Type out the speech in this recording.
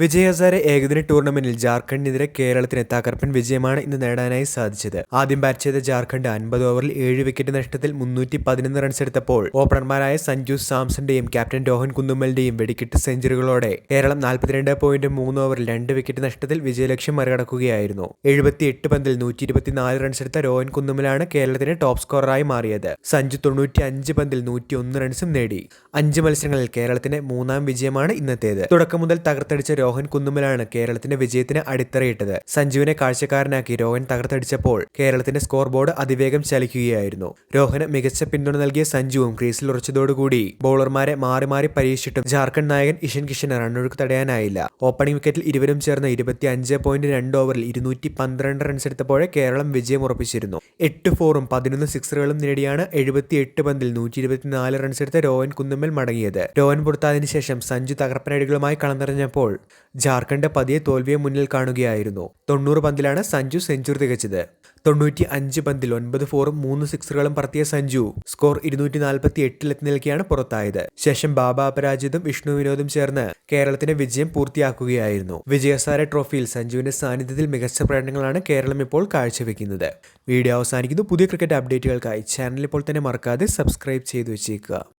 വിജയ് ഹസാരെ ഏകദിന ടൂർണമെന്റിൽ ജാർഖണ്ഡിനെതിരെ കേരളത്തിന് തകർപ്പൻ വിജയമാണ് ഇന്ന് നേടാനായി സാധിച്ചത്. ആദ്യം ബാറ്റ് ചെയ്ത ജാർഖണ്ഡ് 50 ഓവറിൽ 7 വിക്കറ്റ് നഷ്ടത്തിൽ 311 റൺസ് എടുത്തപ്പോൾ ഓപ്പണർമാരായ സഞ്ജു സാംസന്റെയും ക്യാപ്റ്റൻ രോഹൻ കുന്നുമ്മലിന്റെയും വെടിക്കെട്ട് സെഞ്ചുറികളോടെ കേരളം 42.3 ഓവറിൽ 2 വിക്കറ്റ് നഷ്ടത്തിൽ വിജയലക്ഷ്യം മറികടക്കുകയായിരുന്നു. 78 പന്തിൽ 124 റൺസ് എടുത്ത രോഹൻ കുന്നുമ്മലാണ് കേരളത്തിന്റെ ടോപ്പ് സ്കോററായി മാറിയത്. സഞ്ജു 95 പന്തിൽ 101 റൺസും നേടി. 5 മത്സരങ്ങളിൽ കേരളത്തിന്റെ 3ാം വിജയമാണ് ഇന്നത്തേത്. തുടക്കം മുതൽ തകർത്തടിച്ച രോഹൻ കുന്നുമ്മലാണ് കേരളത്തിന്റെ വിജയത്തിന് അടിത്തറയിട്ടത്. സഞ്ജുവിനെ കാഴ്ചക്കാരനാക്കി രോഹൻ തകർത്തടിച്ചപ്പോൾ കേരളത്തിന്റെ സ്കോർ ബോർഡ് അതിവേഗം ചലിക്കുകയായിരുന്നു. രോഹന് മികച്ച പിന്തുണ നൽകിയ സഞ്ജുവും ക്രീസിൽ ഉറച്ചതോടുകൂടി ബൗളർമാരെ മാറി മാറി പരീക്ഷിച്ചിട്ടും ജാർഖണ്ഡ് നായകൻ ഇഷൻ കിഷന് റണ്ണൊഴുക്ക് തടയാനായില്ല. ഓപ്പണിംഗ് വിക്കറ്റിൽ ഇരുവരും ചേർന്ന് 25.2 ഓവറിൽ 212 റൺസ് എടുത്തപ്പോഴേ കേരളം വിജയം ഉറപ്പിച്ചിരുന്നു. 8 ഫോറും 11 സിക്സറുകളും നേടിയാണ് 78 പന്തിൽ 124 റൺസ് എടുത്ത രോഹൻ കുന്നുമ്മൽ മടങ്ങിയത്. രോഹൻ പുറത്തായതിനു ശേഷം സഞ്ജു തകർപ്പനടികളുമായി കളംനിറഞ്ഞപ്പോൾ ജാർഖണ്ഡ് പതിയെ തോൽവിയെ മുന്നിൽ കാണുകയായിരുന്നു. 90 പന്തിലാണ് സഞ്ജു സെഞ്ചുറി തികച്ചത്. 95 പന്തിൽ 9 ഫോറും 3 സിക്സറുകളും പറത്തിയ സഞ്ജു സ്കോർ 248 എത്തി നിൽക്കെയാണ് പുറത്തായത്. ശേഷം ബാബ അപരാജിതും വിഷ്ണു വിനോദും ചേർന്ന് കേരളത്തിന്റെ വിജയം പൂർത്തിയാക്കുകയായിരുന്നു. വിജയ് ഹസാരെ ട്രോഫിയിൽ സഞ്ജുവിന്റെ സാന്നിധ്യത്തിൽ മികച്ച പ്രകടനങ്ങളാണ് കേരളം ഇപ്പോൾ കാഴ്ചവെക്കുന്നത്. വീഡിയോ അവസാനിക്കുന്നു. പുതിയ ക്രിക്കറ്റ് അപ്ഡേറ്റുകൾക്കായി ചാനൽ ഇപ്പോൾ തന്നെ മറക്കാതെ സബ്സ്ക്രൈബ് ചെയ്തു വെച്ചേക്കുക.